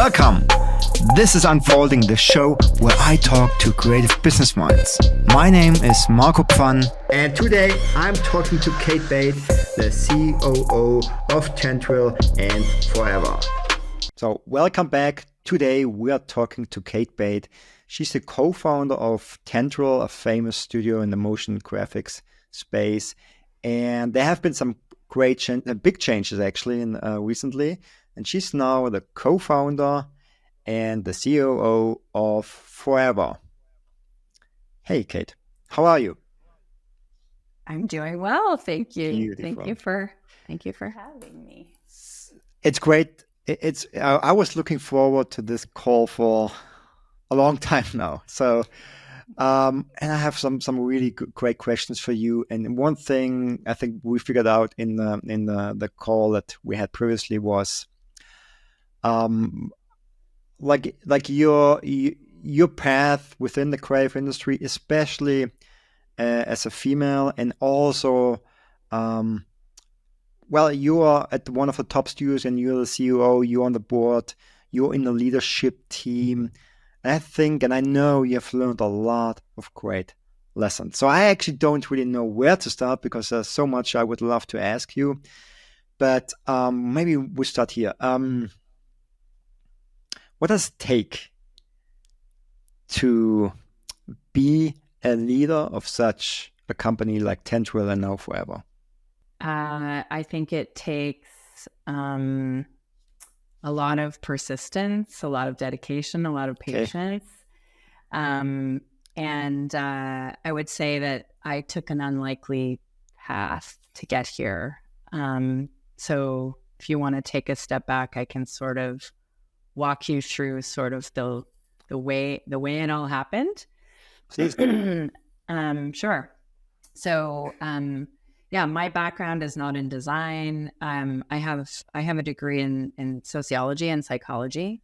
Welcome! This is Unfolding, the show where I talk to creative business minds. My name is Marco Pfann, and today I'm talking to Kate Bate, the COO of Tendril and Forever. So welcome back. Today we are talking to Kate Bate. She's the co-founder of Tendril, a famous studio in the motion graphics space. And there have been some great big changes actually recently. And she's now the co-founder and the COO of Forever. Hey, Kate, how are you? I'm doing well, thank you. Beautiful. Thank you for having me. It's great. I was looking forward to this call for a long time now. So, and I have some really great questions for you. And one thing I think we figured out in the call that we had previously was, like your path within the creative industry, especially as a female, and also, you are at one of the top studios, and you're the COO. You're on the board. You're in the leadership team. And I think, and I know you have learned a lot of great lessons. So I actually don't really know where to start because there's so much I would love to ask you. But maybe we start here. What does it take to be a leader of such a company like Tendril and now Forever? I think it takes a lot of persistence, a lot of dedication, a lot of patience. Okay. And I would say that I took an unlikely path to get here. So if you want to take a step back, I can sort of walk you through sort of the way it all happened. Sure. So, my background is not in design. I have a degree in sociology and psychology.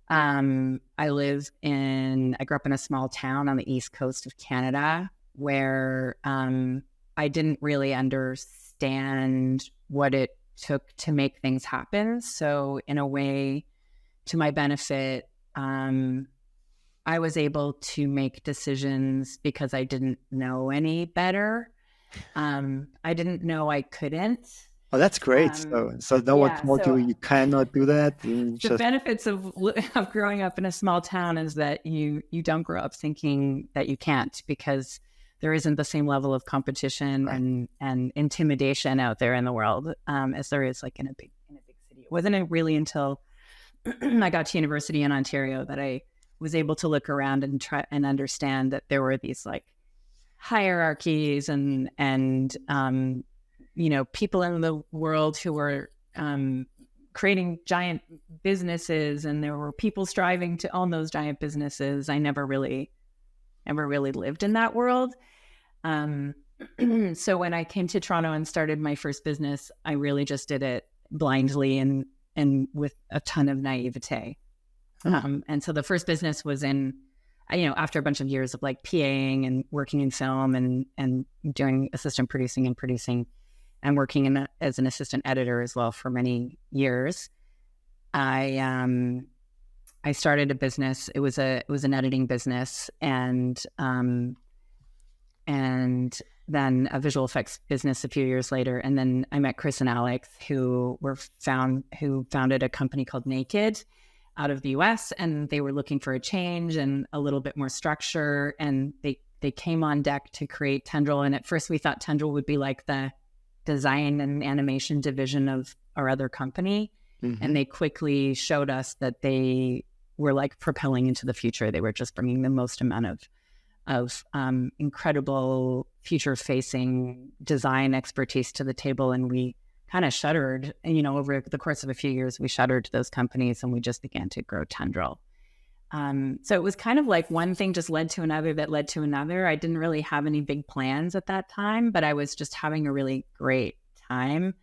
I grew up in a small town on the east coast of Canada where I didn't really understand what it took to make things happen. So in a way, to my benefit, I was able to make decisions because I didn't know any better. I didn't know I couldn't. Oh, that's great. So no one told you cannot do that. The benefits of growing up in a small town is that you don't grow up thinking that you can't, because there isn't the same level of competition and intimidation out there in the world as there is like in a big city. It wasn't really until I got to university in Ontario that I was able to look around and try and understand that there were these like hierarchies and people in the world who were creating giant businesses, and there were people striving to own those giant businesses. I never really lived in that world. So when I came to Toronto and started my first business, I really just did it blindly and with a ton of naivete. And so the first business was after a bunch of years of like PAing and working in film and doing assistant producing and working as an assistant editor as well for many years. I started a business. It was an editing business, and then a visual effects business a few years later. And then I met Chris and Alex, who founded a company called Naked out of the US, and they were looking for a change and a little bit more structure. And they came on deck to create Tendril. And at first we thought Tendril would be like the design and animation division of our other company. Mm-hmm. And they quickly showed us that they were like propelling into the future. They were just bringing the most amount of incredible future-facing design expertise to the table, and we kind of shuttered. And over the course of a few years, we shuttered those companies, and we just began to grow Tendril. So it was kind of like one thing just led to another that led to another. I didn't really have any big plans at that time, but I was just having a really great time.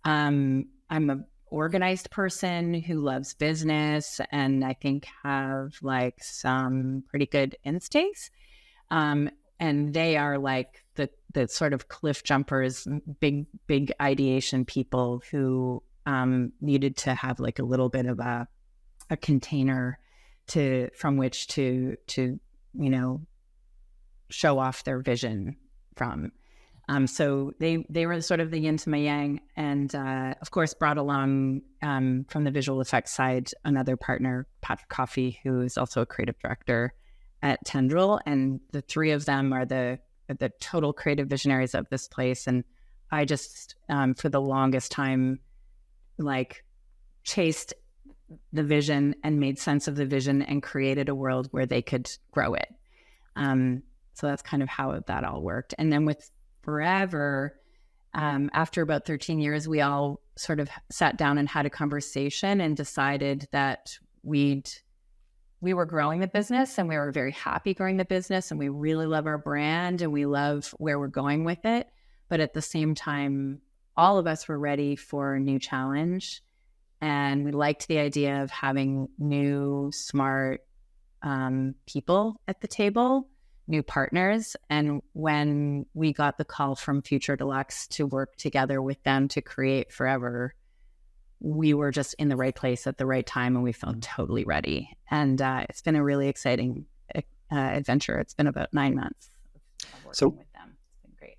I'm a organized person who loves business, and I think have like some pretty good instincts. And they are like the sort of cliff jumpers, big ideation people who needed to have like a little bit of a a container from which to show off their vision from. So they were sort of the yin to my yang, and of course brought along from the visual effects side another partner, Patrick Coffey, who is also a creative director at Tendril, and the three of them are the total creative visionaries of this place. And I just for the longest time chased the vision and made sense of the vision and created a world where they could grow it. So that's kind of how that all worked. And then with Forever, after about 13 years, we all sort of sat down and had a conversation and decided that we were growing the business, and we were very happy growing the business, and we really love our brand and we love where we're going with it. But at the same time, all of us were ready for a new challenge, and we liked the idea of having new, smart people at the table, new partners. And when we got the call from Future Deluxe to work together with them to create Forever, we were just in the right place at the right time, and we felt totally ready. And it's been a really exciting adventure. It's been about 9 months of working with them. It's been great.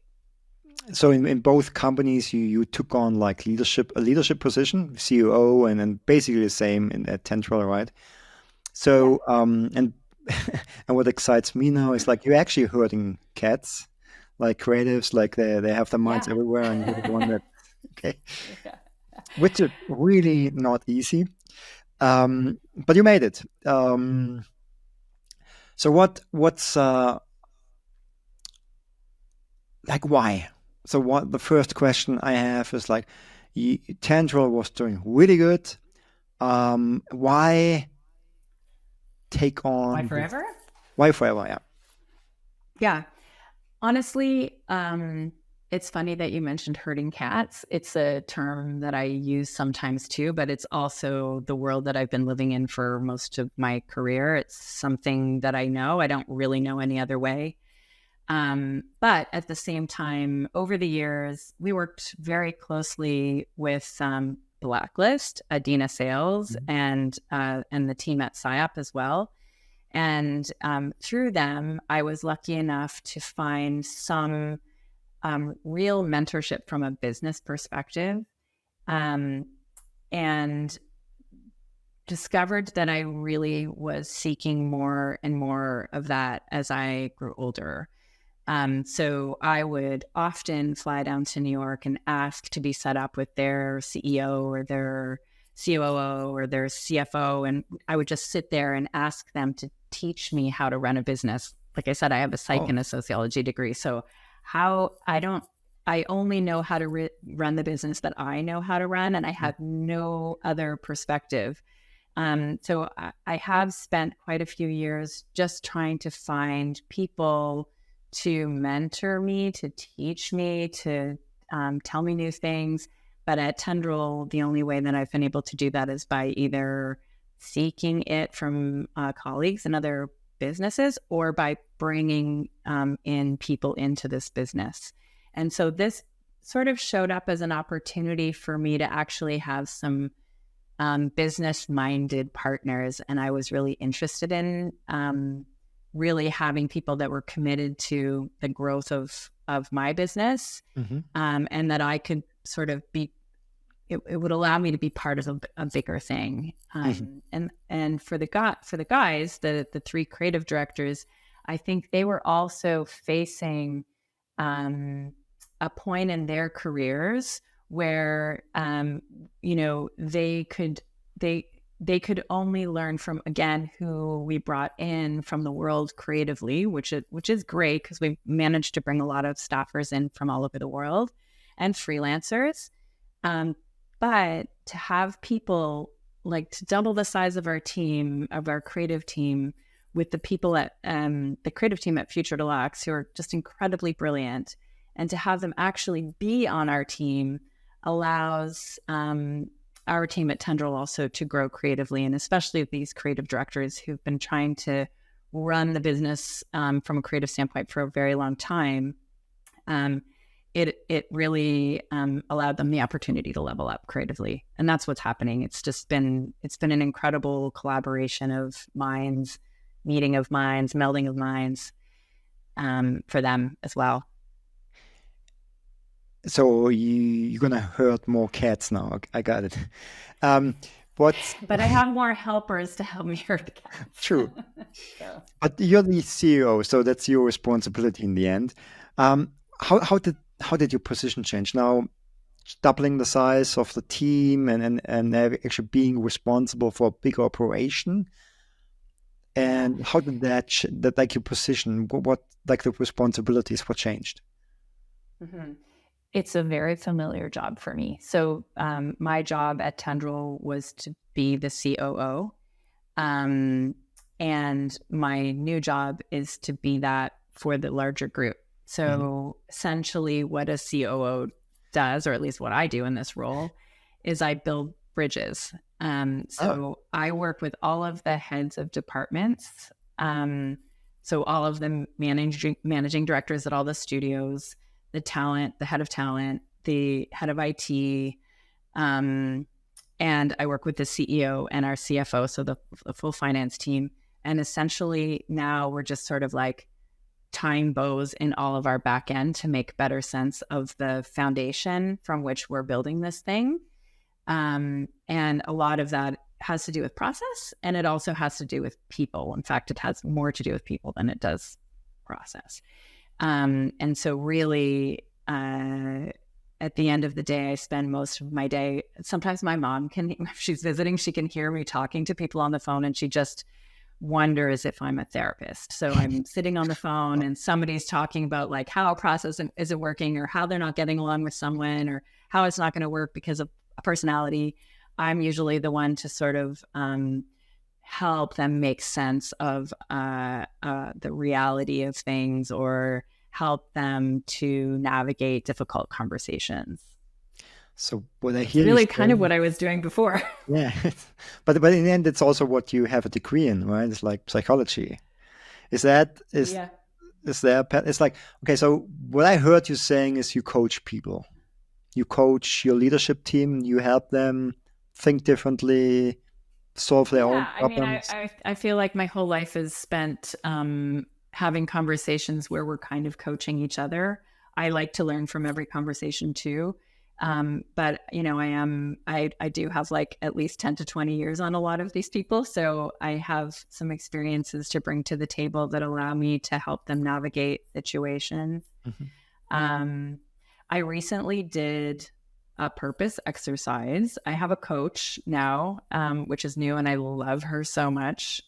So in both companies, you took on a leadership position, COO, and then basically the same at Tendril, right? So and what excites me now is you're actually herding cats, like creatives, they have their minds everywhere, and you're the one that which is really not easy, but you made it. So what's why? So what the first question I have is Tendril was doing really good. Why take on? Why Forever? Why Forever? Yeah. Yeah. Honestly, it's funny that you mentioned herding cats. It's a term that I use sometimes too, but it's also the world that I've been living in for most of my career. It's something that I know. I don't really know any other way. But at the same time, over the years, we worked very closely with Blacklist, Adina Sales, and the team at PsyOp as well. And through them, I was lucky enough to find some real mentorship from a business perspective, and discovered that I really was seeking more and more of that as I grew older. So I would often fly down to New York and ask to be set up with their CEO or their COO or their CFO. And I would just sit there and ask them to teach me how to run a business. Like I said, I have a psych and a sociology degree. So I only know how to run the business that I know how to run, and I have no other perspective. So I have spent quite a few years just trying to find people to mentor me, to teach me, to tell me new things. But at Tendril, the only way that I've been able to do that is by either seeking it from colleagues in other businesses or by bringing in people into this business. And so this sort of showed up as an opportunity for me to actually have some business-minded partners. And I was really interested in really having people that were committed to the growth of my business, and that I could sort of be, it would allow me to be part of a bigger thing. And for the guys, the three creative directors, I think they were also facing a point in their careers where they could only learn from, again, who we brought in from the world creatively, which is great because we managed to bring a lot of staffers in from all over the world and freelancers. But to have people to double the size of our team, of our creative team, with the people at the creative team at Future Deluxe, who are just incredibly brilliant, and to have them actually be on our team allows our team at Tendril also to grow creatively, and especially these creative directors who've been trying to run the business from a creative standpoint for a very long time. it really allowed them the opportunity to level up creatively, and that's what's happening. It's been an incredible collaboration of minds, meeting of minds, melding of minds, for them as well. So you're gonna herd more cats now. I got it. Um, what's But I have more helpers to help me herd cats. true? So. But you're the CEO, so that's your responsibility in the end. Um, how did your position change? Now doubling the size of the team and actually being responsible for a big operation. Yeah. And how did that like your position? What like the responsibilities? What changed? Mm-hmm. It's a very familiar job for me. So my job at Tendril was to be the COO. And my new job is to be that for the larger group. So essentially what a COO does, or at least what I do in this role, is I build bridges. So I work with all of the heads of departments. So all of the managing directors at all the studios, the talent, the head of talent, the head of IT, and I work with the CEO and our CFO, so the full finance team. And essentially now we're just sort of like tying bows in all of our back end to make better sense of the foundation from which we're building this thing. And a lot of that has to do with process, and it also has to do with people. In fact, it has more to do with people than it does process. And so really, at the end of the day, I spend most of my day, sometimes my mom can, if she's visiting, she can hear me talking to people on the phone, and she just wonders if I'm a therapist. So I'm sitting on the phone and somebody's talking about like how a process isn't working, or how they're not getting along with someone, or how it's not going to work because of a personality. I'm usually the one to sort of help them make sense of the reality of things, or help them to navigate difficult conversations. So what I It's hear really you kind of saying, what I was doing before. yeah, but in the end, it's also what you have a degree in, right? It's like psychology. Is that is Yeah. is there? It's like okay. So what I heard you saying is you coach people. You coach your leadership team. You help them think differently, solve their own Yeah, I mean, problems. I feel like my whole life is spent having conversations where we're kind of coaching each other. I like to learn from every conversation too. But you know, I do have like at least 10 to 20 years on a lot of these people. So I have some experiences to bring to the table that allow me to help them navigate situations. Mhm. I recently did a purpose exercise. I have a coach now, which is new, and I love her so much,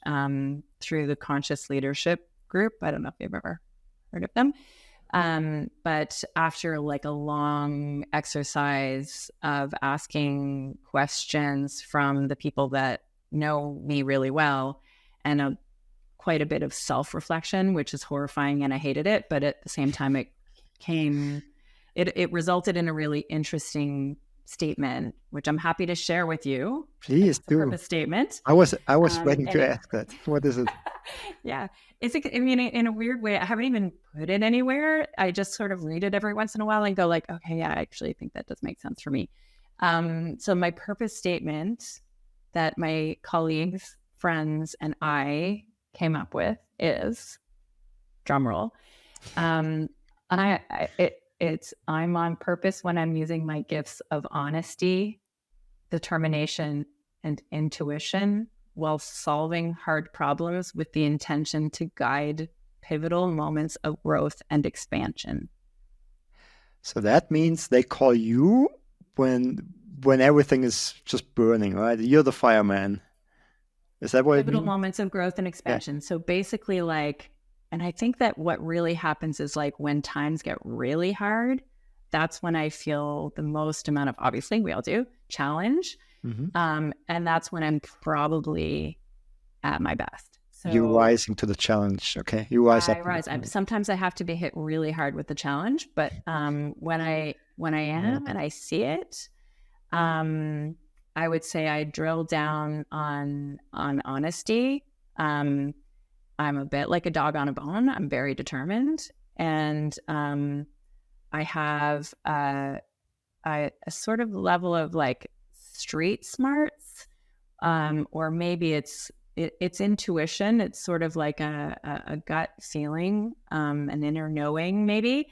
through the Conscious Leadership Group. I don't know if you've ever heard of them. But after like a long exercise of asking questions from the people that know me really well, and quite a bit of self-reflection, which is horrifying, and I hated it, but at the same time it resulted in a really interesting statement, which I'm happy to share with you. Please It's a do. purpose statement. I was waiting And to it, ask that. What is it? yeah, I mean, in a weird way, I haven't even put it anywhere. I just sort of read it every once in a while and go like, okay, yeah, I actually think that does make sense for me. So my purpose statement that my colleagues, friends, and I came up with is, drumroll, it's I'm on purpose when I'm using my gifts of honesty, determination, and intuition while solving hard problems with the intention to guide pivotal moments of growth and expansion. So that means they call you when when everything is just burning, right? You're the fireman. Is that what it Pivotal means? moments of growth and Yeah. expansion. So basically, like, and I think that what really happens is like when times get really hard, that's when I feel the most amount of, obviously, we all do, challenge. Hmm. And that's when I'm probably at my best. You're So rising to the challenge. Okay. You rise up I to the rise. challenge. Sometimes I have to be hit really hard with the challenge, but when I am and I see it, um, I would say I drill down on honesty. I'm a bit like a dog on a bone. I'm very determined, and I have a sort of level of like street smarts, or maybe it's intuition. It's sort of like a gut feeling, an inner knowing, maybe,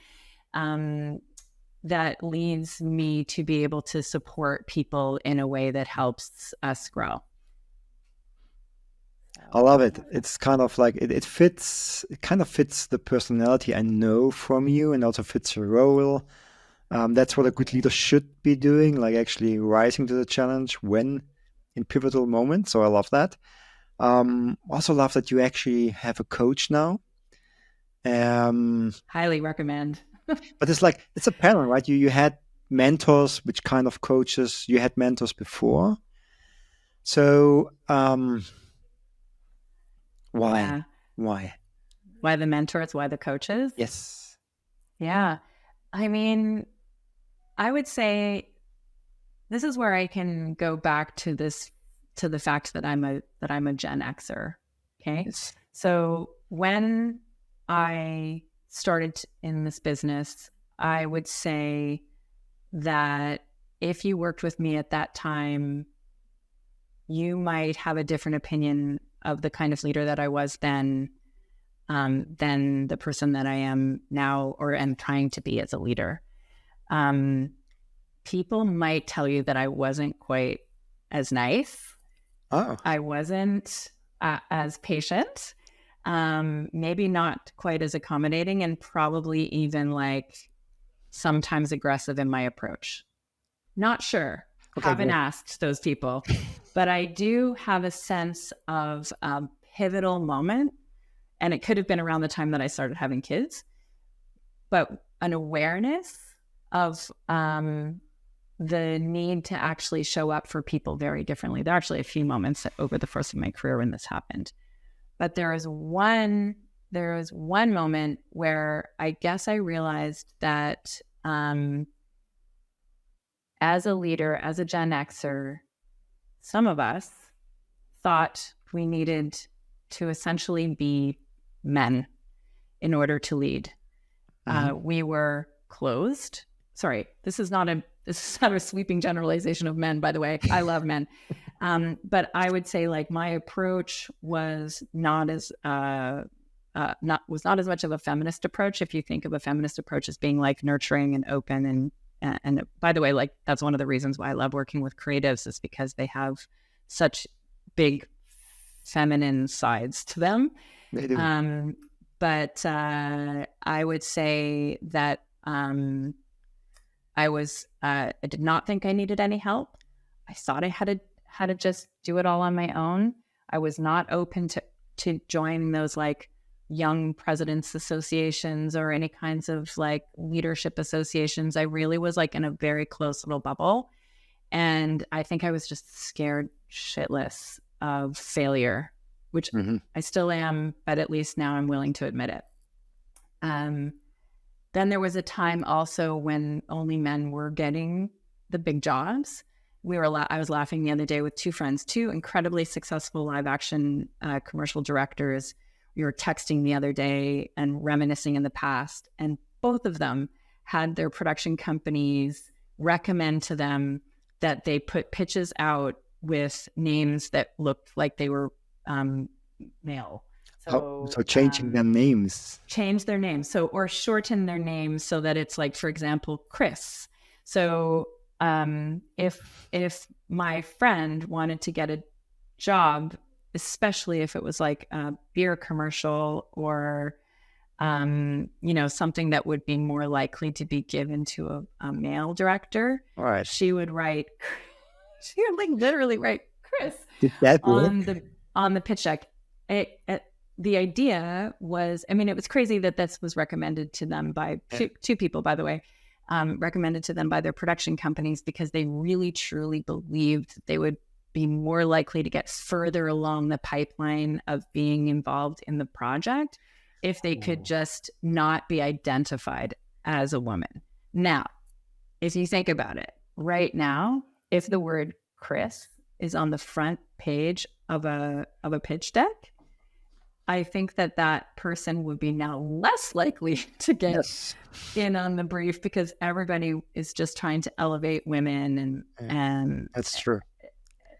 that leads me to be able to support people in a way that helps us grow. I love it. It's kind of like it fits. It kind of fits the personality I know from you, and also fits your role. That's what a good leader should be doing, like actually rising to the challenge when in pivotal moments. So I love that. Also love that you actually have a coach now. Highly recommend. But it's like it's a pattern, right? You had mentors, which kind of coaches you had mentors before. So why? Yeah. Why? Why the mentors? Why the coaches? Yes. Yeah. I mean, I would say this is where I can go back to the fact that I'm a Gen Xer. Okay. Yes. So when I started in this business, I would say that if you worked with me at that time, you might have a different opinion of the kind of leader that I was then, than the person that I am now or am trying to be as a leader. People might tell you that I wasn't quite as nice. Oh. I wasn't as patient, maybe not quite as accommodating, and probably even like sometimes aggressive in my approach. Not sure. Okay, Haven't good. asked those people, but I do have a sense of a pivotal moment, and it could have been around the time that I started having kids, but an awareness of the need to actually show up for people very differently. There are actually a few moments over the course of my career when this happened, but there was one moment where I guess I realized that as a leader, as a Gen Xer, some of us thought we needed to essentially be men in order to lead. We were closed. Sorry, this is not a sweeping generalization of men, by the way. I love men. But I would say like my approach was not as much of a feminist approach. If you think of a feminist approach as being like nurturing and open, and by the way, like that's one of the reasons why I love working with creatives, is because they have such big feminine sides to them. They do. But I would say that I did not think I needed any help. I thought I had to just do it all on my own. I was not open to join those like young presidents associations or any kinds of like leadership associations. I really was like in a very close little bubble. And I think I was just scared shitless of failure, which I still am, but at least now I'm willing to admit it. Then there was a time also when only men were getting the big jobs. I was laughing the other day with two friends, two incredibly successful live action commercial directors. We were texting the other day and reminiscing in the past, and both of them had their production companies recommend to them that they put pitches out with names that looked like they were male. So changing their names. Change their names. So, or shorten their names so that it's like, for example, Chris. So if my friend wanted to get a job, especially if it was like a beer commercial or, something that would be more likely to be given to a male director, All right. she would like literally write Chris Did that work? on the pitch deck. The idea was, I mean, it was crazy that this was recommended to them by two people, by the way, recommended to them by their production companies because they really, truly believed that they would be more likely to get further along the pipeline of being involved in the project if they could just not be identified as a woman. Now, if you think about it, right now, if the word Chris is on the front page of a pitch deck, I think that that person would be now less likely to get in on the brief because everybody is just trying to elevate women and That's true.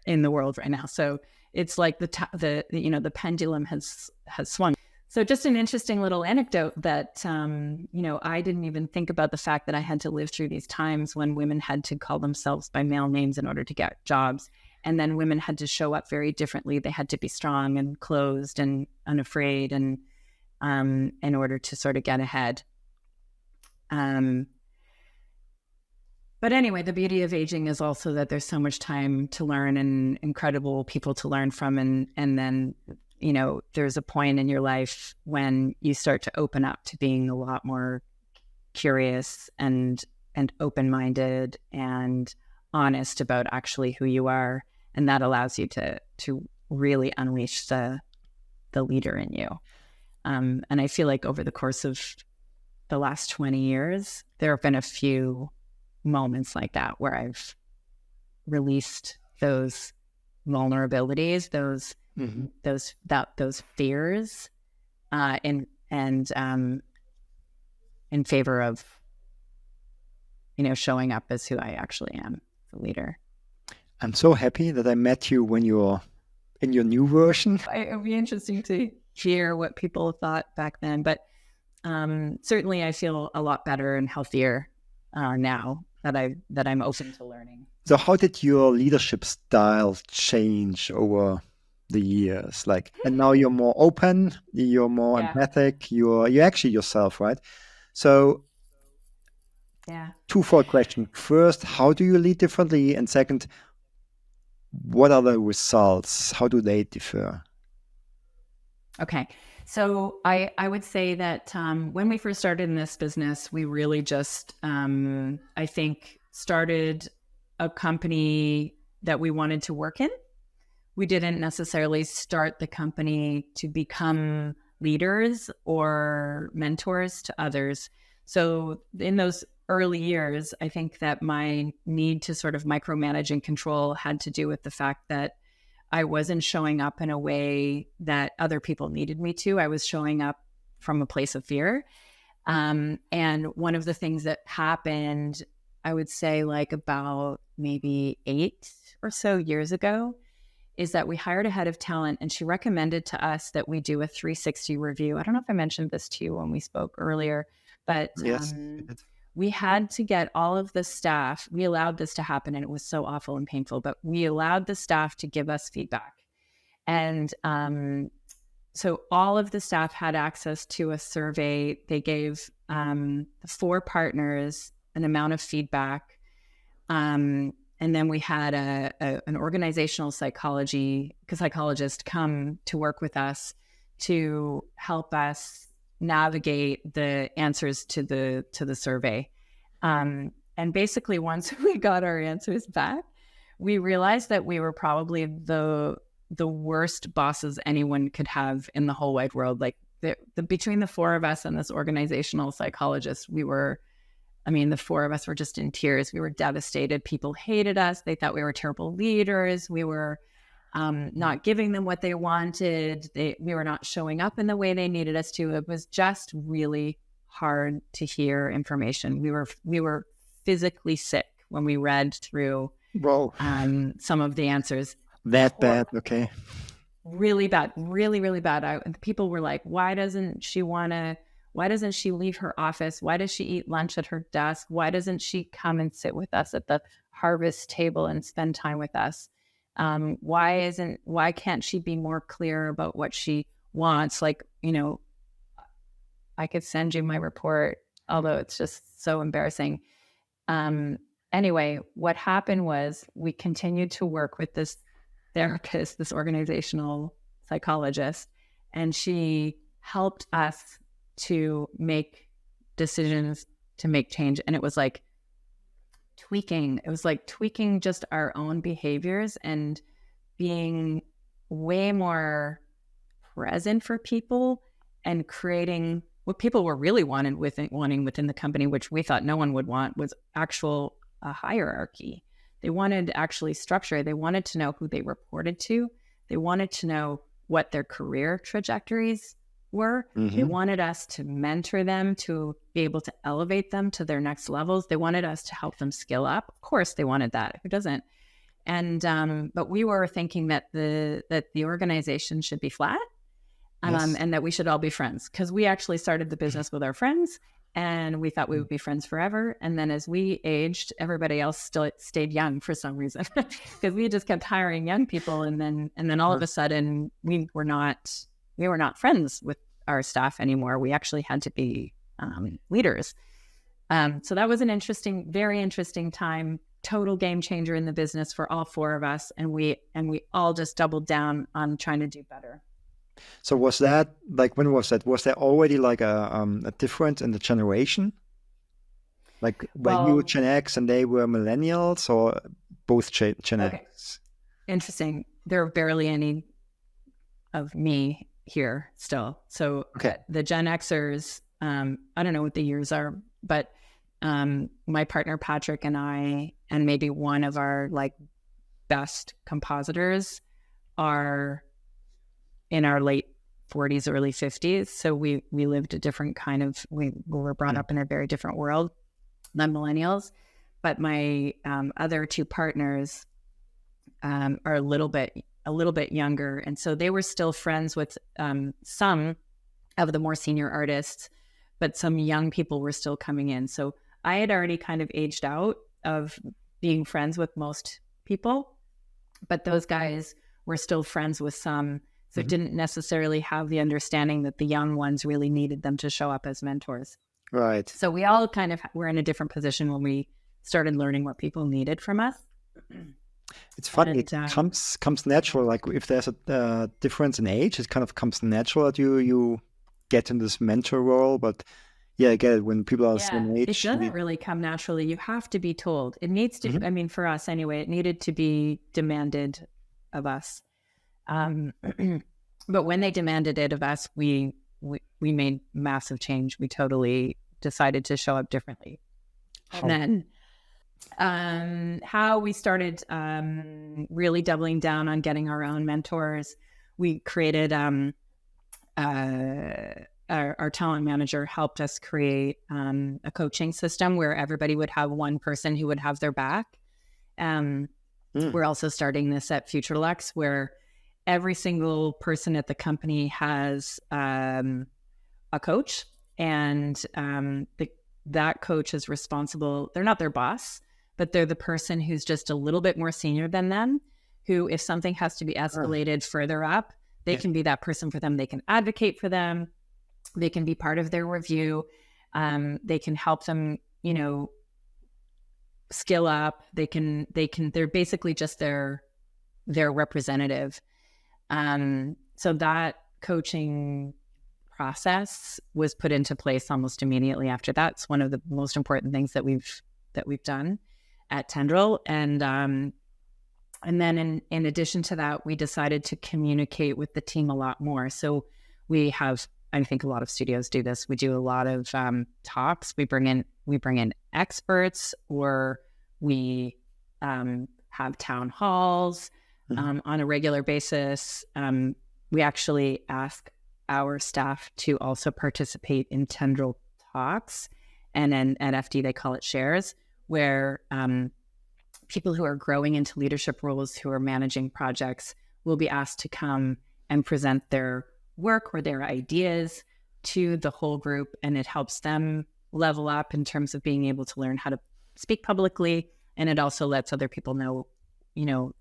in the world right now. So it's like the pendulum has swung. So just an interesting little anecdote that, I didn't even think about the fact that I had to live through these times when women had to call themselves by male names in order to get jobs. And then women had to show up very differently. They had to be strong and closed and unafraid and in order to sort of get ahead. But anyway, the beauty of aging is also that there's so much time to learn and incredible people to learn from. And then, there's a point in your life when you start to open up to being a lot more curious and open-minded and honest about actually who you are. And that allows you to really unleash the leader in you. And I feel like over the course of the last 20 years, there have been a few moments like that where I've released those vulnerabilities, those fears, in favor of showing up as who I actually am, the leader. I'm so happy that I met you when you're in your new version. It would be interesting to hear what people thought back then, but certainly I feel a lot better and healthier now that I'm open to learning. So how did your leadership style change over the years? And now you're more open, you're more empathic, you're actually yourself, right? So twofold question. First, how do you lead differently? And second, what are the results? How do they differ? Okay. So I would say that when we first started in this business, we really just, I think, started a company that we wanted to work in. We didn't necessarily start the company to become leaders or mentors to others. So in those early years, I think that my need to sort of micromanage and control had to do with the fact that I wasn't showing up in a way that other people needed me to. I was showing up from a place of fear. And one of the things that happened, I would say about maybe 8 or so years ago, is that we hired a head of talent and she recommended to us that we do a 360 review. I don't know if I mentioned this to you when we spoke earlier, but yes. We had to get all of the staff. We allowed this to happen and it was so awful and painful, but we allowed the staff to give us feedback. And so all of the staff had access to a survey. They gave the 4 partners an amount of feedback. And then we had an organizational psychologist come to work with us to help us navigate the answers to the survey. And basically once we got our answers back, we realized that we were probably the worst bosses anyone could have in the whole wide world. Between the 4 of us and this organizational psychologist, the 4 of us were just in tears. We were devastated. People hated us. They thought we were terrible leaders. We were not giving them what they wanted. We were not showing up in the way they needed us to. It was just really hard to hear information. We were physically sick when we read through some of the answers. That bad, okay. Really bad, really, really bad. People were like, why doesn't she leave her office? Why does she eat lunch at her desk? Why doesn't she come and sit with us at the harvest table and spend time with us? Why can't she be more clear about what she wants? I could send you my report, although it's just so embarrassing. Anyway, what happened was we continued to work with this therapist, this organizational psychologist, and she helped us to make decisions, to make change. And it was like tweaking. It was like tweaking just our own behaviors and being way more present for people and creating what people were really wanting within the company, which we thought no one would want, was a hierarchy. They wanted actually structure. They wanted to know who they reported to. They wanted to know what their career trajectories were. They wanted us to mentor them, to be able to elevate them to their next levels. They wanted us to help them skill up. Of course, they wanted that. Who doesn't? And but we were thinking that the organization should be flat, and that we should all be friends, because we actually started the business with our friends, and we thought we would be friends forever. And then as we aged, everybody else still stayed young for some reason, because we just kept hiring young people, and then all of a sudden we were not friends with our staff anymore. We actually had to be leaders. So that was an very interesting time. Total game changer in the business for all four of us, and we all just doubled down on trying to do better. So was that like, when was that? Was there already like a difference in the generation? Like when you were Gen X and they were millennials, or both Gen X? Interesting. There are barely any of me here still. So the Gen Xers, I don't know what the years are, but my partner Patrick and I, and maybe one of our like best compositors, are in our late 40s, early 50s. So we lived a different kind of, we were brought up in a very different world than millennials. But my other two partners are a little bit younger, and so they were still friends with some of the more senior artists, but some young people were still coming in. So I had already kind of aged out of being friends with most people, but those guys were still friends with some. So didn't necessarily have the understanding that the young ones really needed them to show up as mentors. Right. So we all kind of were in a different position when we started learning what people needed from us. It's funny. It comes natural. Like if there's a difference in age, it kind of comes natural that you get in this mentor role. But yeah, I get it. When people are the same age, it doesn't really come naturally. You have to be told. It needs to. I mean, for us anyway, it needed to be demanded of us. But when they demanded it of us, we made massive change. We totally decided to show up differently. And then how we started really doubling down on getting our own mentors, we created our talent manager helped us create a coaching system where everybody would have one person who would have their back. We're also starting this at FutureLux, where every single person at the company has a coach, and that coach is responsible. They're not their boss, but they're the person who's just a little bit more senior than them, who, if something has to be escalated further up, they can be that person for them. They can advocate for them. They can be part of their review. They can help them, skill up. They're basically just their representative. So that coaching process was put into place almost immediately after that. It's one of the most important things that we've done at Tendril. And then in addition to that, we decided to communicate with the team a lot more. So we have, I think a lot of studios do this. We do a lot of talks. We bring in experts, or we have town halls on a regular basis. We actually ask our staff to also participate in Tendril talks, and then at FD they call it shares, where people who are growing into leadership roles, who are managing projects, will be asked to come and present their work or their ideas to the whole group, and it helps them level up in terms of being able to learn how to speak publicly, and it also lets other people know,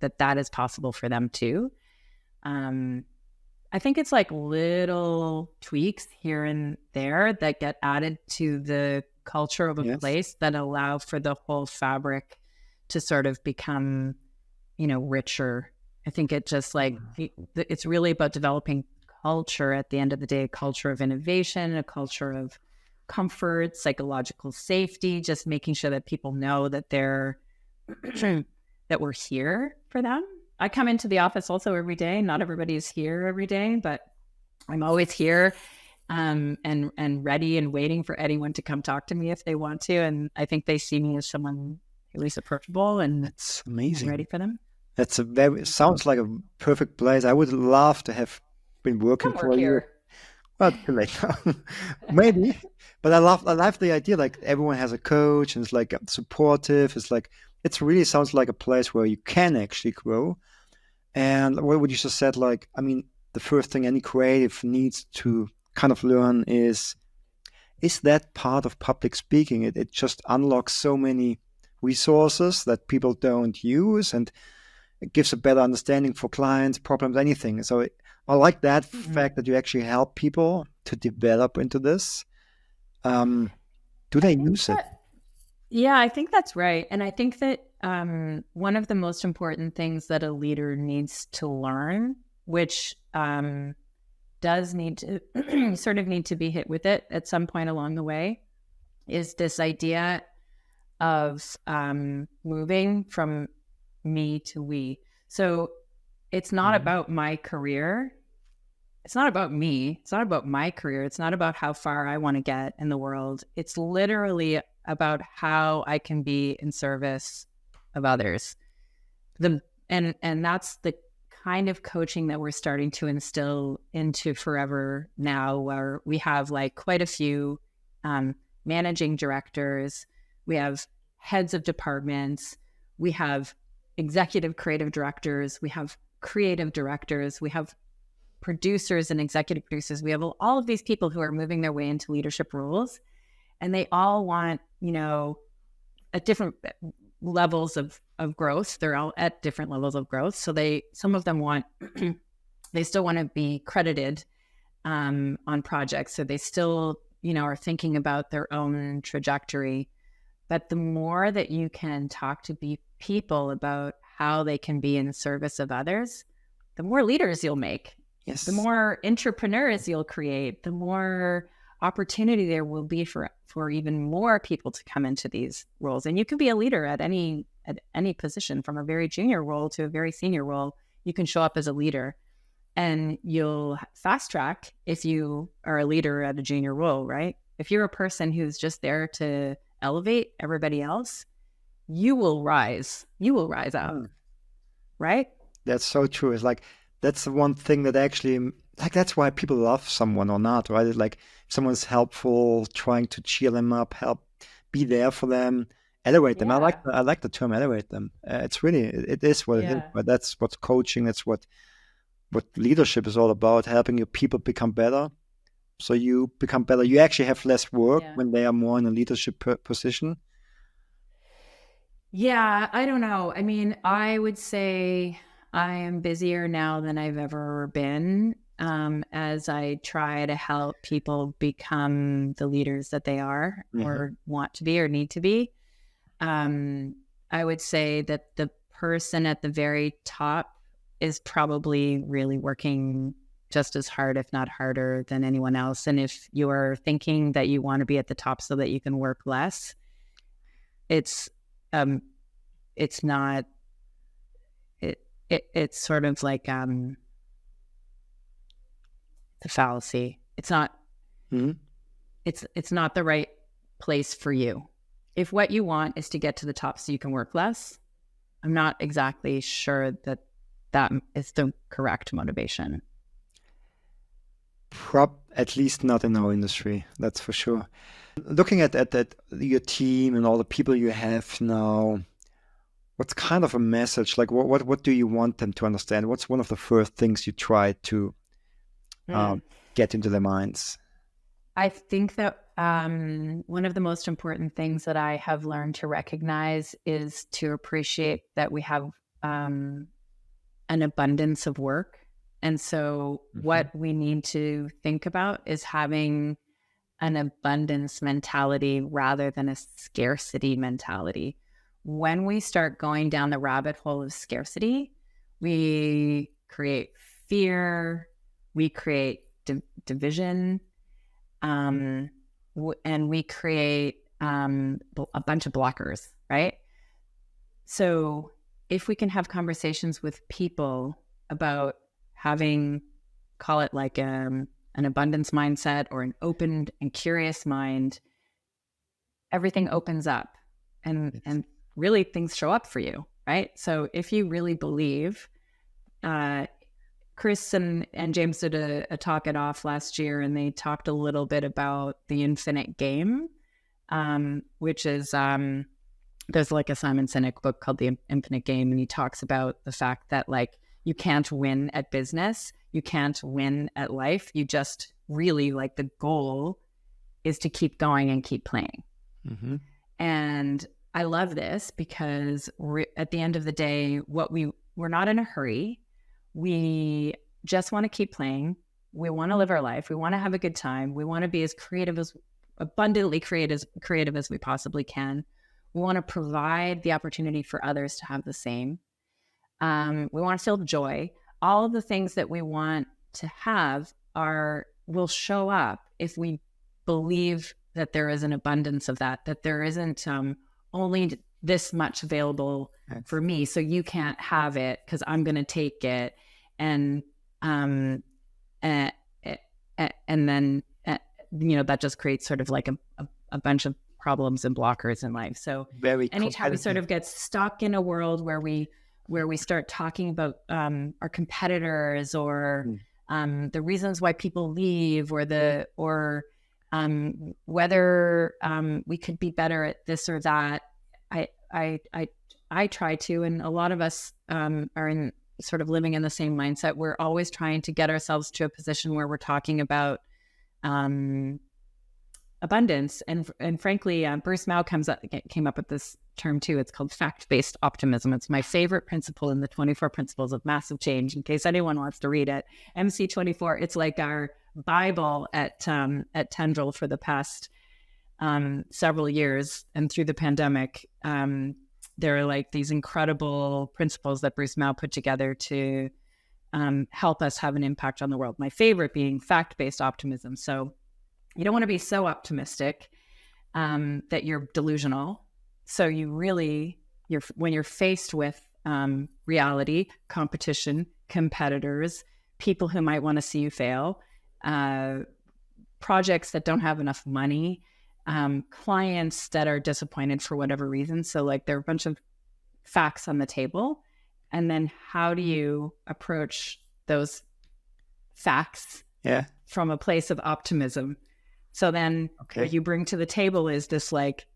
that is possible for them too. I think it's like little tweaks here and there that get added to the culture of a place that allow for the whole fabric to sort of become, richer. I think it just it's really about developing culture at the end of the day, a culture of innovation, a culture of comfort, psychological safety, just making sure that people know that that we're here for them. I come into the office also every day. Not everybody is here every day, but I'm always here and ready and waiting for anyone to come talk to me if they want to. And I think they see me as someone who is approachable, and that's amazing. Ready for them. Sounds like a perfect place. I would love to have been working Come for work a year. here. Well, too late. Maybe, but I love the idea. Like everyone has a coach, and it's like supportive. It's like it really sounds like a place where you can actually grow. And what you just said, like I mean, the first thing any creative needs to kind of learn is that part of public speaking. It just unlocks so many resources that people don't use, and it gives a better understanding for clients, problems, anything. So I like that Mhm. fact that you actually help people to develop into this. Um, do I they think use it? that, yeah, I think that's right. And I think that one of the most important things that a leader needs to learn, which does need to sort of need to be hit with it at some point along the way, is this idea of moving from me to we. So it's not Mhm. about my career. It's not about me. It's not about my career. It's not about how far I want to get in the world. It's literally about how I can be in service of others. The and that's the kind of coaching that we're starting to instill into Forever now, where we have like quite a few um, managing directors, we have heads of departments, we have executive creative directors, we have creative directors, we have producers and executive producers. We have all of these people who are moving their way into leadership roles, and they all want, at different levels of growth. They're all at different levels of growth. So some of them want, they still want to be credited on projects. So they still, are thinking about their own trajectory. But the more that you can talk to people about how they can be in service of others, the more leaders you'll make, the Yes. more entrepreneurs you'll create, the more opportunity there will be for even more people to come into these roles. And you can be a leader at any position, from a very junior role to a very senior role. You can show up as a leader, and you'll fast track if you are a leader at a junior role, right? If you're a person who's just there to elevate everybody else, you will rise. You will rise up, Mm. right? That's so true. It's like that's the one thing that actually like that's why people love someone or not, right? It's like if someone's helpful, trying to cheer them up, help be there for them, elevate them. Yeah. I like the term elevate them. It's really it is what it is, Yeah. but that's what coaching, that's what leadership is all about, helping your people become better. So you become better. You actually have less work Yeah. when they are more in a leadership position. Yeah, I don't know. I mean, I would say I am busier now than I've ever been, as I try to help people become the leaders that they are Hmm. or want to be or need to be. I would say that the person at the very top is probably really working just as hard, if not harder, than anyone else. And if you're thinking that you want to be at the top so that you can work less, it's um, it's not it's sort of like the fallacy. Hmm. It's not the right place for you. If what you want is to get to the top so you can work less, I'm not exactly sure that that is the correct motivation. At least not in our industry, that's for sure. Looking at your team and all the people you have now, what's kind of a message? Like what do you want them to understand? What's one of the first things you try to Mm. um, get into their minds? I think that one of the most important things that I have learned to recognize is to appreciate that we have um, an abundance of work. And so, Hmm. what we need to think about is having an abundance mentality rather than a scarcity mentality. When we start going down the rabbit hole of scarcity, we create fear, we create division, and we create a bunch of blockers, right? So if we can have conversations with people about having, call it like an abundance mindset or an open and curious mind, everything opens up, and really things show up for you, right? So if you really believe uh, Chris and James did a talk at Off last year, and they talked a little bit about the infinite game, which is there's like a Simon Sinek book called The Infinite Game, and he talks about the fact that like you can't win at business, you can't win at life. You just really like the goal is to keep going and keep playing. Mm-hmm. And I love this because at the end of the day, we're not in a hurry. We just want to keep playing. We want to live our life. We want to have a good time. We want to be as abundantly creative as we possibly can. We want to provide the opportunity for others to have the same. We want to feel joy. All of the things that we want to have will show up if we believe that there is an abundance of that there isn't only this much available for me, so you can't have it because I'm going to take it. And then that just creates sort of like a bunch of problems and blockers in life. So anytime we sort of get stuck in a world where we start talking about our competitors or the reasons why people leave or whether we could be better at this or that, I try to, and a lot of us are in sort of living in the same mindset. We're always trying to get ourselves to a position where we're talking about abundance. And frankly, Bruce Mao came up with this term too. It's called fact-based optimism. It's my favorite principle in the 24 Principles of Massive Change, in case anyone wants to read it. MC24, it's like our Bible at Tendril for the past several years. And through the pandemic, there are like these incredible principles that Bruce Mao put together to help us have an impact on the world. My favorite being fact-based optimism. So you don't want to be so optimistic that you're delusional. So when you're faced with reality, competition, competitors, people who might want to see you fail, projects that don't have enough money, clients that are disappointed for whatever reason. So like there are a bunch of facts on the table. And then how do you approach those facts from a place of optimism? So then what you bring to the table is this like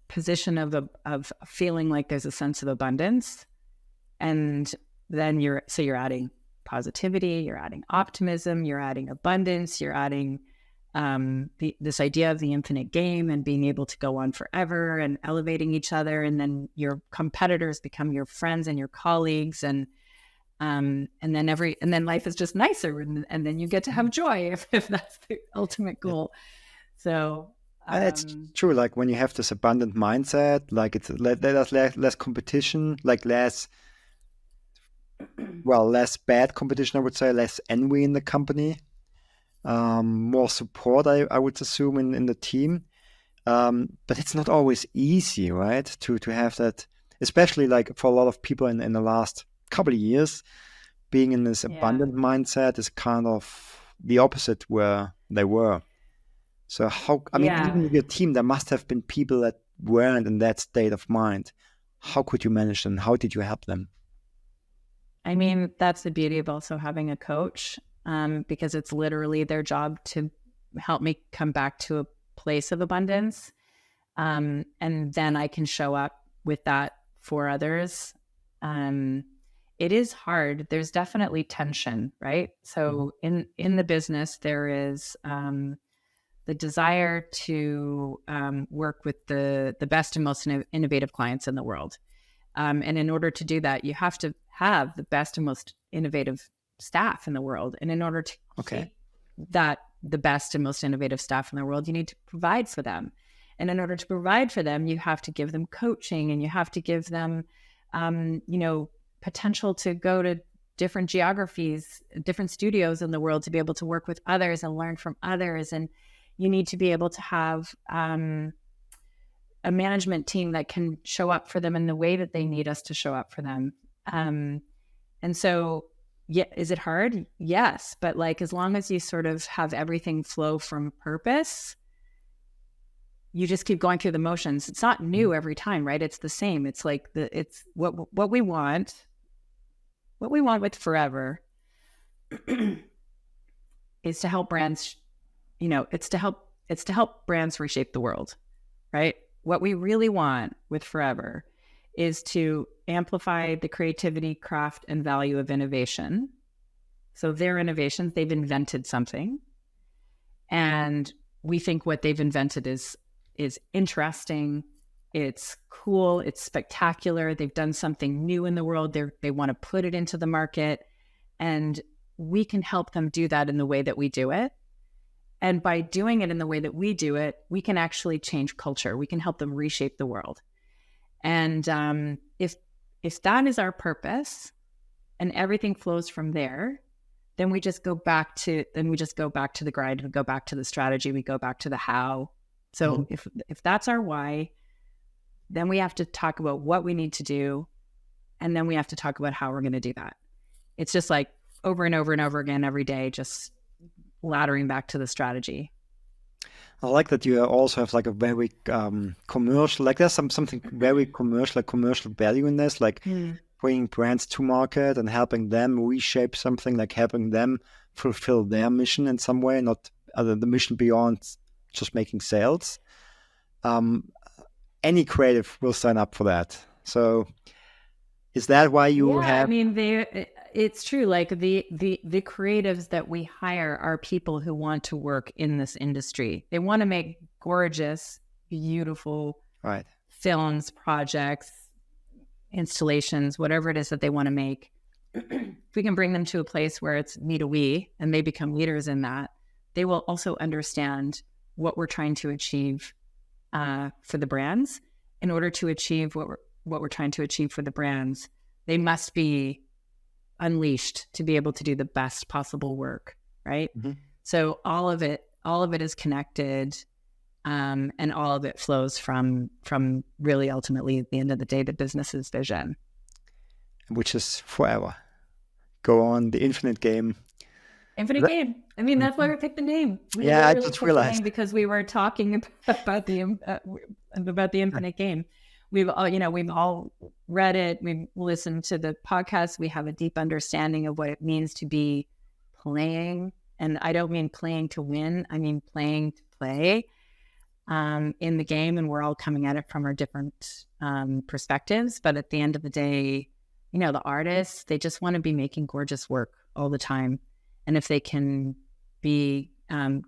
position of feeling like there's a sense of abundance. And then you're adding positivity, you're adding optimism, you're adding abundance, you're adding this idea of the infinite game and being able to go on forever and elevating each other. And then your competitors become your friends and your colleagues, and then life is just nicer, and then you get to have joy if that's the ultimate goal. So that's true. Like when you have this abundant mindset, like it's less competition, like less bad competition, I would say, less envy in the company, more support, I would assume, in the team. But it's not always easy, right? To have that, especially like for a lot of people in the last couple of years, being in this abundant mindset is kind of the opposite where they were. So even with your team, there must have been people that weren't in that state of mind. How could you manage them? How did you help them? I mean, that's the beauty of also having a coach, because it's literally their job to help me come back to a place of abundance. And then I can show up with that for others. It is hard. There's definitely tension, right? So in the business, there is the desire to work with the best and most innovative clients in the world. And in order to do that, you have to have the best and most innovative staff in the world. And in order to keep that the best and most innovative staff in the world, you need to provide for them. And in order to provide for them, you have to give them coaching, and you have to give them, potential to go to different geographies, different studios in the world to be able to work with others and learn from others. And you need to be able to have a management team that can show up for them in the way that they need us to show up for them. And so, is it hard? Yes. But like, as long as you sort of have everything flow from purpose, you just keep going through the motions. It's not new every time, right? It's the same. It's like it's what we want with Forever is to help brands, it's to help brands reshape the world, right? What we really want with Forever is to amplify the creativity, craft, and value of innovation. So their innovations, they've invented something. And we think what they've invented is interesting, it's cool, it's spectacular. They've done something new in the world. They want to put it into the market. And we can help them do that in the way that we do it. And by doing it in the way that we do it, we can actually change culture. We can help them reshape the world. And if that is our purpose and everything flows from there, then we just go back to the grind, we go back to the strategy, we go back to the how. So if that's our why, then we have to talk about what we need to do, and then we have to talk about how we're going to do that. It's just like over and over and over again every day, just laddering back to the strategy. I like that you also have like a very commercial, like there's something very commercial, like commercial value in this, like bringing brands to market and helping them reshape something, like helping them fulfill their mission in some way, not the mission beyond just making sales. Any creative will sign up for that. So is that why you have? I mean, it's true. Like the creatives that we hire are people who want to work in this industry. They want to make gorgeous, beautiful films, projects, installations, whatever it is that they want to make. If we can bring them to a place where it's me to we, and they become leaders in that, they will also understand what we're trying to achieve for the brands. In order to achieve what we're trying to achieve for the brands, they must be unleashed to be able to do the best possible work, right? So all of it is connected, and all of it flows from really ultimately at the end of the day the business's vision, which is forever. Go on, the infinite game. Infinite game. I mean, that's why we picked the name. I just realized because we were talking about the infinite game. We've all read it. We've listened to the podcast. We have a deep understanding of what it means to be playing. And I don't mean playing to win. I mean playing to play in the game. And we're all coming at it from our different perspectives. But at the end of the day, the artists, they just want to be making gorgeous work all the time. And if they can be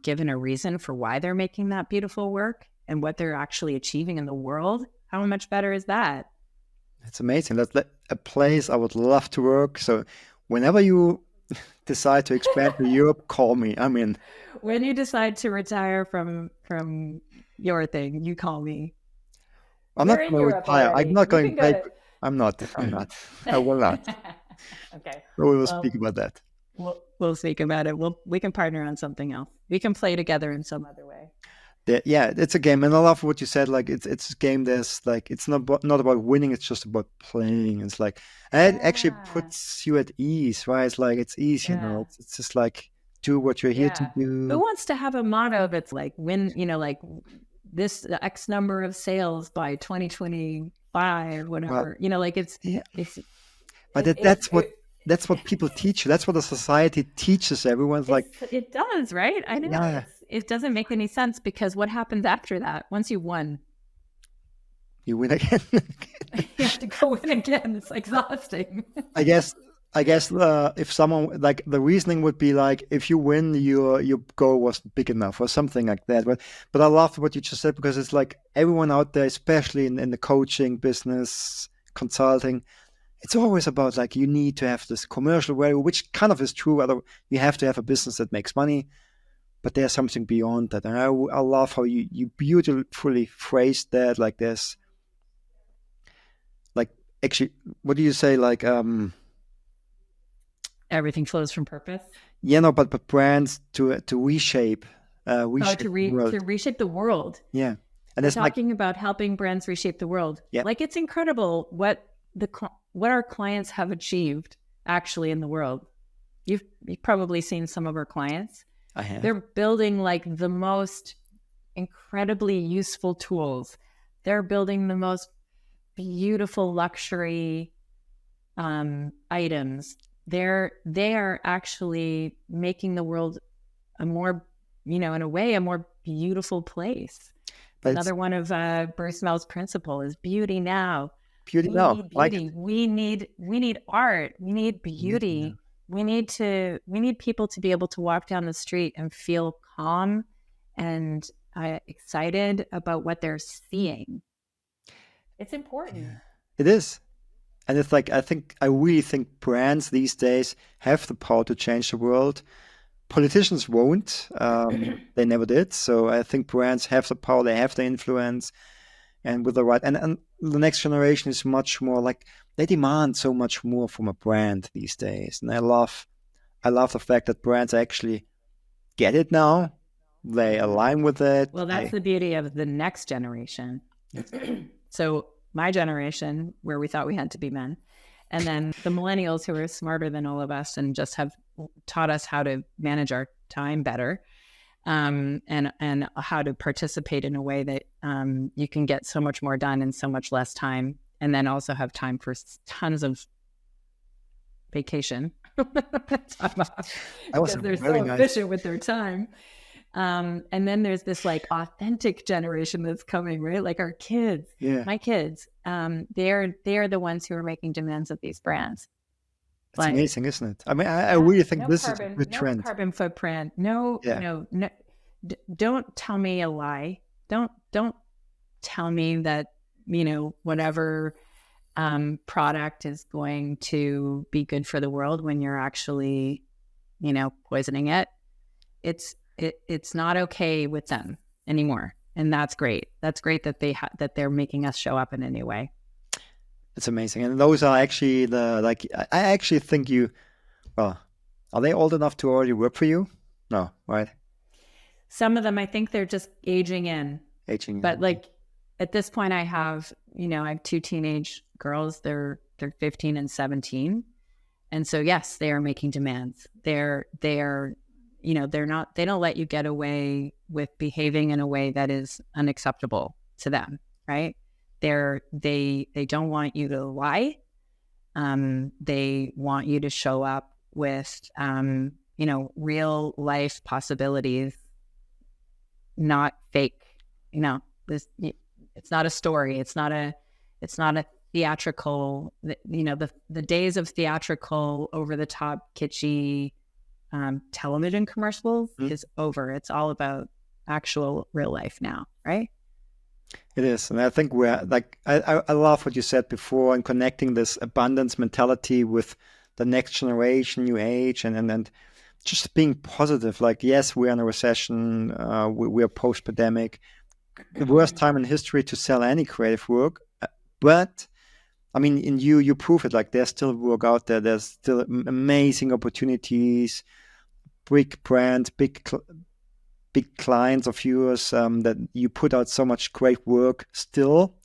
given a reason for why they're making that beautiful work and what they're actually achieving in the world, how much better is that? It's amazing. That's a place I would love to work. So whenever you decide to expand to Europe, call me. I'm in. When you decide to retire from your thing, you call me. I'm not going to retire. I'm not going back. I'm not. I will not. Okay. So we will speak about that. We'll speak about it. We can partner on something else. We can play together in some other way. Yeah, it's a game, and I love what you said. Like it's a game. There's like it's not about winning. It's just about playing. It's like and it actually puts you at ease, right? It's like it's easy, It's just like do what you're here to do. Who wants to have a motto that's like win? like this X number of sales by 2025, whatever. Like it's. But that's what people teach you. That's what the society teaches everyone. It does, right? I know. Yeah. It doesn't make any sense because what happens after that? Once you won, you win again. You have to go win again. It's exhausting. I guess if someone like the reasoning would be like if you win, your goal wasn't big enough or something like that. But I love what you just said because it's like everyone out there, especially in the coaching business, consulting. It's always about like you need to have this commercial value, which kind of is true. You have to have a business that makes money, but there's something beyond that. And I love how you beautifully phrased that. Like there's, like actually, what do you say? Like everything flows from purpose. Yeah, no, but brands to reshape. To reshape the world. Yeah, and it's talking about helping brands reshape the world. Yeah, like it's incredible what our clients have achieved actually in the world. You've probably seen some of our clients. I have. They're building like the most incredibly useful tools. They're building the most beautiful luxury items. They are actually making the world a more, in a way, a more beautiful place. But another one of Bruce Mel's principle is beauty now. Beauty We now. need beauty. We need art. We need beauty. We need people to be able to walk down the street and feel calm and excited about what they're seeing. It's important. It is. And it's like, I really think brands these days have the power to change the world. Politicians won't. They never did. So I think brands have the power, they have the influence, and with the right. And the next generation is much more like, they demand so much more from a brand these days. And I love the fact that brands actually get it now. They align with it. Well, that's the beauty of the next generation. So my generation, where we thought we had to be men, and then the millennials, who are smarter than all of us and just have taught us how to manage our time better, and how to participate in a way that you can get so much more done in so much less time, and then also have time for tons of vacation. Because they're so efficient with their time. And then there's this like authentic generation that's coming, right? Like our kids, my kids, they're the ones who are making demands of these brands. It's like, amazing, isn't it? I mean, I really think this is a good trend. No carbon footprint. No, don't tell me a lie. Don't tell me that, whatever product is going to be good for the world when you're actually, poisoning it. It's not okay with them anymore, and that's great. That's great that that they're making us show up in a new way. It's amazing, and those are actually I actually think are they old enough to already work for you? No, right? Some of them, I think they're just aging in. But like at this point, I have two teenage girls. They're 15 and 17, and so yes, they are making demands. They don't let you get away with behaving in a way that is unacceptable to them, right? They don't want you to lie. They want you to show up with, real life possibilities, not fake. It's not a story. It's not a theatrical, the days of theatrical, over the top, kitschy, television commercials is over. It's all about actual real life now, right? It is. And I think we're like, I love what you said before, and connecting this abundance mentality with the next generation, new age, and just being positive. Like, yes, we're in a recession. We're post-pandemic, the worst time in history to sell any creative work. But I mean, in you prove it. Like, there's still work out there. There's still amazing opportunities, big brands, big clients of yours, that you put out so much great work still.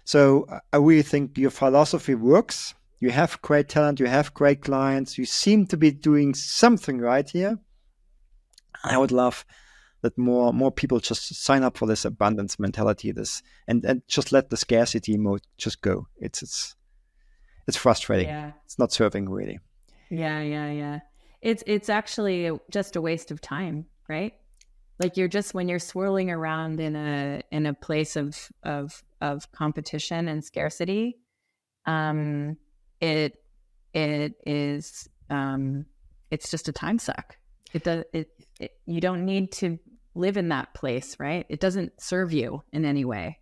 So I really think your philosophy works. You have great talent. You have great clients. You seem to be doing something right here. I would love that more people just sign up for this abundance mentality, and just let the scarcity mode just go. It's frustrating. Yeah. It's not serving really. Yeah. It's actually just a waste of time, right? Like, when you're swirling around in a place of competition and scarcity, it is it's just a time suck. You don't need to live in that place, right? It doesn't serve you in any way.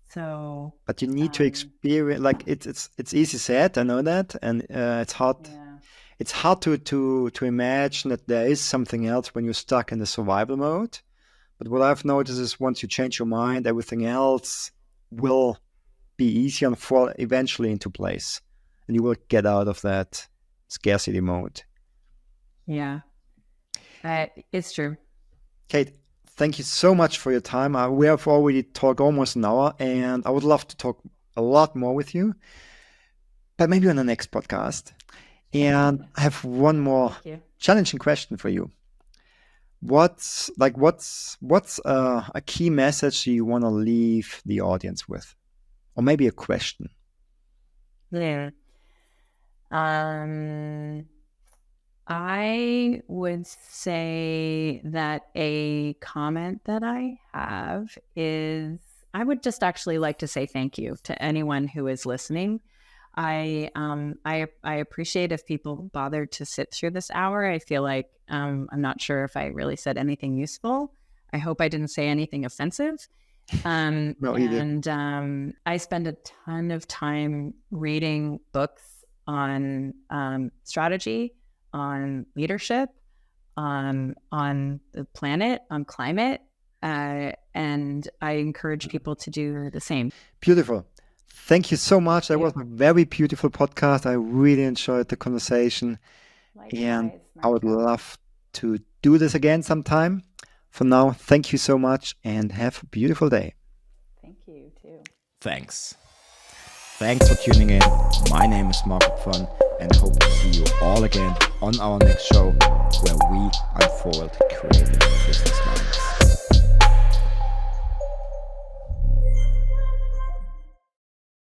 So, but you need to experience. Like, it's easy said. I know that, and it's hard. Yeah. It's hard to imagine that there is something else when you're stuck in the survival mode. But what I've noticed is, once you change your mind, everything else will be easier and fall eventually into place, and you will get out of that scarcity mode. Yeah, it's true. Kate, thank you so much for your time. We have already talked almost an hour, and I would love to talk a lot more with you, but maybe on the next podcast. And I have one more challenging question for you. what's a key message you want to leave the audience with, or maybe a question? Yeah. I would say that a comment that I have is I would just actually like to say thank you to anyone who is listening. I appreciate if people bothered to sit through this hour. I feel like I'm not sure if I really said anything useful. I hope I didn't say anything offensive. No, either. And I spend a ton of time reading books on strategy, on leadership, on the planet, on climate, and I encourage people to do the same. Beautiful. Thank you so much. That was a very beautiful podcast. I really enjoyed the conversation. And I would love to do this again sometime. For now, thank you so much and have a beautiful day. Thank you, too. Thanks. Thanks for tuning in. My name is Marco Pfan, and I hope to see you all again on our next show where we unfold creative business minds.